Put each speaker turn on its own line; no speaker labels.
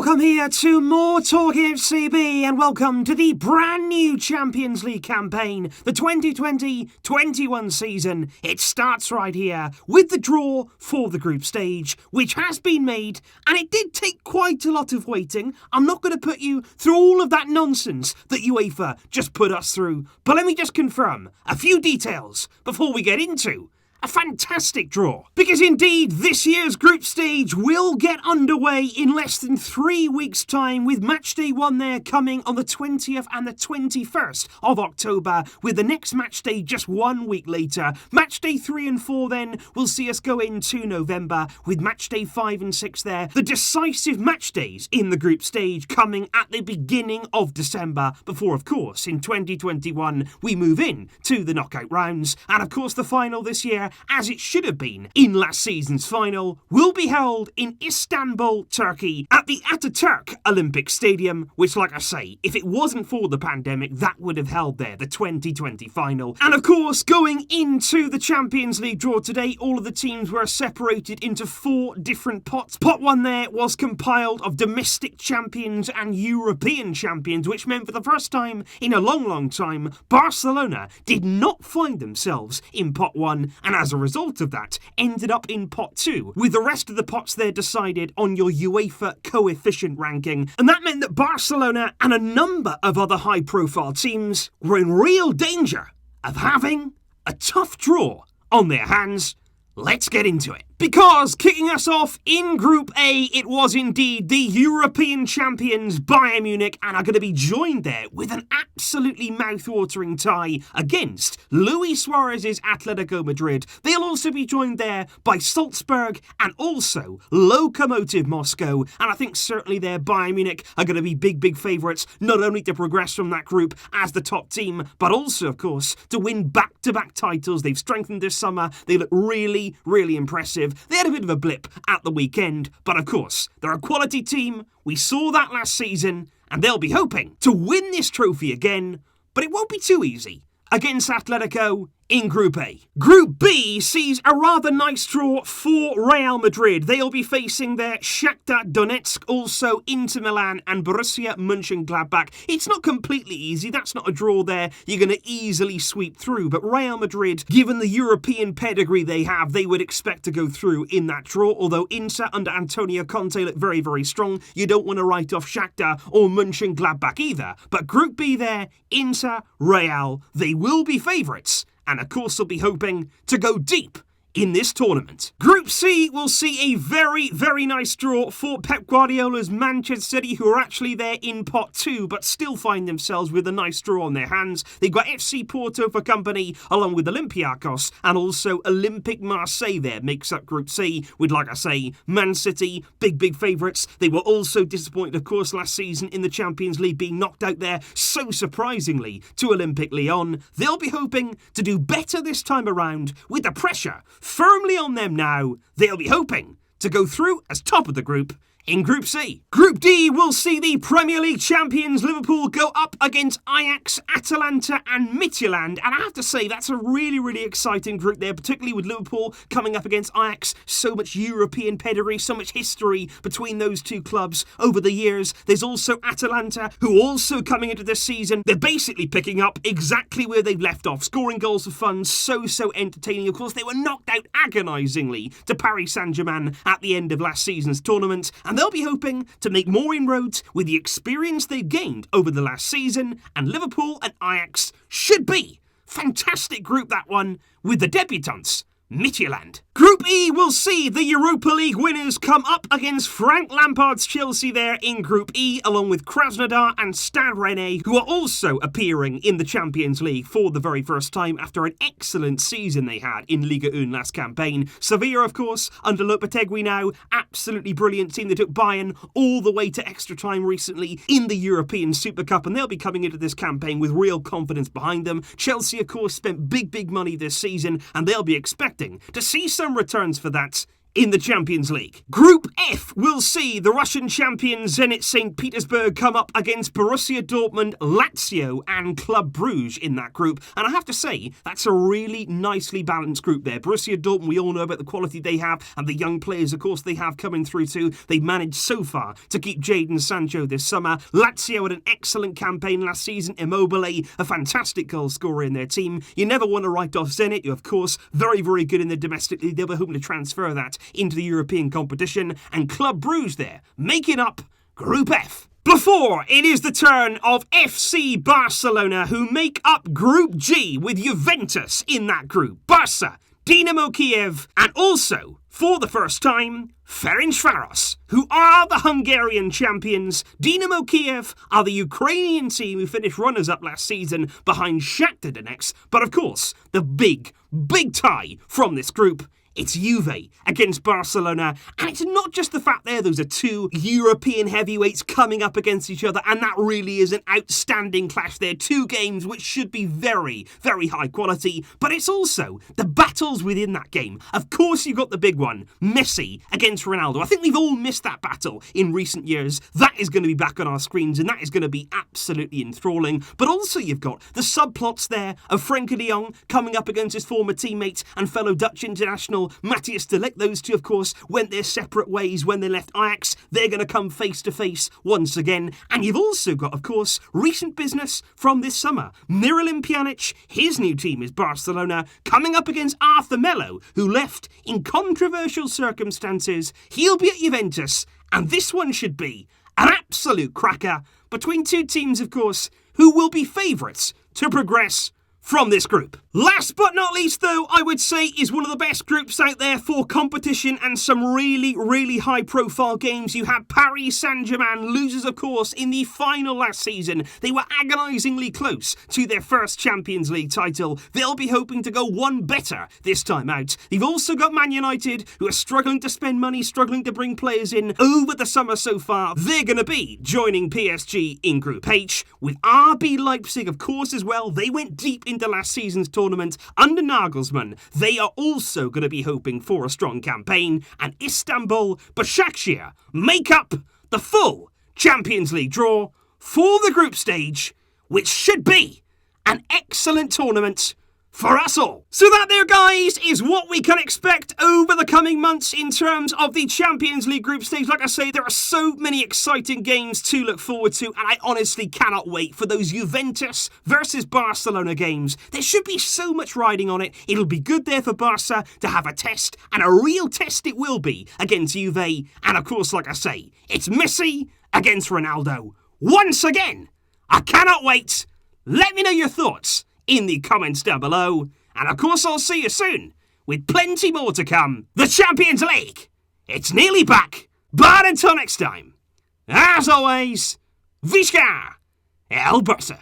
Welcome here to more Talking FCB and welcome to the brand new Champions League campaign, the 2020-21 season. It starts right here with the draw for the group stage, which has been made, and it did take quite a lot of waiting. I'm not going to put you through all of that nonsense that UEFA just put us through, but let me just confirm a few details before we get into a fantastic draw. Because indeed, this year's group stage will get underway in less than 3 weeks' time, with match day 1 there coming on the 20th and the 21st of October, with the next match day just 1 week later. Match day 3 and 4 then will see us go into November, with match day 5 and 6 there. The decisive match days in the group stage coming at the beginning of December, before of course in 2021 we move in to the knockout rounds. And of course the final this year, as it should have been in last season's final, will be held in Istanbul, Turkey, at the Atatürk Olympic Stadium, which, like I say, if it wasn't for the pandemic, that would have held there the 2020 final. And of course, going into the Champions League draw today, all of the teams were separated into 4 different pots. Pot 1 there was compiled of domestic champions and European champions, which meant for the first time in a long time, Barcelona did not find themselves in pot 1, and as a result of that, ended up in pot 2, with the rest of the pots there decided on your UEFA coefficient ranking. And that meant that Barcelona and a number of other high-profile teams were in real danger of having a tough draw on their hands. Let's get into it. Because kicking us off in Group A, it was indeed the European champions Bayern Munich, and are going to be joined there with an absolutely mouth-watering tie against Luis Suarez's Atletico Madrid. They'll also be joined there by Salzburg and also Lokomotiv Moscow, and I think certainly there Bayern Munich are going to be big favourites, not only to progress from that group as the top team, but also of course to win back-to-back titles. They've strengthened this summer. They look really impressive. They had a bit of a blip at the weekend, but of course, they're a quality team. We saw that last season, and they'll be hoping to win this trophy again, but it won't be too easy against Atletico in Group A. Group B sees a rather nice draw for Real Madrid. They'll be facing their Shakhtar Donetsk, also Inter Milan and Borussia Mönchengladbach. It's not completely easy. That's not a draw there you're going to easily sweep through. But Real Madrid, given the European pedigree they have, they would expect to go through in that draw. Although Inter under Antonio Conte look very strong, you don't want to write off Shakhtar or Mönchengladbach either. But Group B there, Inter, Real, they will be favourites. And of course they'll be hoping to go deep in this tournament. Group C will see a very nice draw for Pep Guardiola's Manchester City, who are actually there in pot 2, but still find themselves with a nice draw on their hands. They've got FC Porto for company, along with Olympiacos, and also Olympique Marseille there makes up Group C, with, like I say, Man City, big favourites. They were also disappointed, of course, last season in the Champions League, being knocked out there so surprisingly to Olympique Lyon. They'll be hoping to do better this time around, with the pressure firmly on them now. They'll be hoping to go through as top of the group in Group C. Group D will see the Premier League champions Liverpool go up against Ajax, Atalanta and Midtjylland, and I have to say that's a really exciting group there, particularly with Liverpool coming up against Ajax. So much European pedigree, so much history between those two clubs over the years. There's also Atalanta, who also coming into this season, they're basically picking up exactly where they've left off, scoring goals for fun, so entertaining. Of course, they were knocked out agonisingly to Paris Saint-Germain at the end of last season's tournament, and they'll be hoping to make more inroads with the experience they've gained over the last season, and Liverpool and Ajax should be fantastic group, that one, with the debutants Midtjylland. Group E will see the Europa League winners come up against Frank Lampard's Chelsea there in Group E, along with Krasnodar and Stade Rennais, who are also appearing in the Champions League for the very first time after an excellent season they had in Liga 1 last campaign. Sevilla, of course, under Lopetegui now, absolutely brilliant team. They took Bayern all the way to extra time recently in the European Super Cup, and they'll be coming into this campaign with real confidence behind them. Chelsea, of course, spent big money this season, and they'll be expecting to see some returns for that in the Champions League. Group F will see the Russian champion Zenit St. Petersburg come up against Borussia Dortmund, Lazio and Club Brugge in that group. And I have to say, that's a really nicely balanced group there. Borussia Dortmund, we all know about the quality they have and the young players, of course, they have coming through too. They've managed so far to keep Jadon Sancho this summer. Lazio had an excellent campaign last season. Immobile, a fantastic goal scorer in their team. You never want to write off Zenit. You're, of course, very, very good in the domestic league. They were hoping to transfer that into the European competition. And Club Brugge there, making up Group F. Before it is the turn of FC Barcelona, who make up Group G with Juventus in that group. Barca, Dinamo Kiev, and also, for the first time, Ferencváros, who are the Hungarian champions. Dinamo Kiev are the Ukrainian team who finished runners-up last season behind Shakhtar Donetsk. But of course, the big tie from this group, it's Juve against Barcelona, and it's not just the fact those are two European heavyweights coming up against each other, and that really is an outstanding clash there. Two games which should be very, very high quality, but it's also the battles within that game. Of course, you've got the big one, Messi against Ronaldo. I think we've all missed that battle in recent years. That is going to be back on our screens, and that is going to be absolutely enthralling. But also, you've got the subplots there of Frenkie de Jong coming up against his former teammate and fellow Dutch international Matthias de Ligt. Those two, of course, went their separate ways when they left Ajax. They're going to come face to face once again. And you've also got, of course, recent business from this summer. Miralem Pjanic, his new team is Barcelona, coming up against Arthur Melo, who left in controversial circumstances. He'll be at Juventus, and this one should be an absolute cracker between two teams, of course, who will be favourites to progress from this group. Last but not least, though, I would say is one of the best groups out there for competition and some really, really high-profile games. You had Paris Saint-Germain, losers, of course, in the final last season. They were agonisingly close to their first Champions League title. They'll be hoping to go one better this time out. You've also got Man United, who are struggling to spend money, struggling to bring players in over the summer so far. They're going to be joining PSG in Group H, with RB Leipzig, of course, as well. They went deep into last season's tournament under Nagelsmann. They are also going to be hoping for a strong campaign, and Istanbul Başakşehir make up the full Champions League draw for the group stage, which should be an excellent tournament for us all. So that there, guys, is what we can expect over the coming months in terms of the Champions League group stage. Like I say, there are so many exciting games to look forward to, and I honestly cannot wait for those Juventus versus Barcelona games. There should be so much riding on it. It'll be good there for Barca to have a test, and a real test it will be against Juve. And of course, like I say, it's Messi against Ronaldo. Once again, I cannot wait. Let me know your thoughts in the comments down below. And of course, I'll see you soon with plenty more to come. The Champions League, it's nearly back. But until next time, as always, Visca El Barça.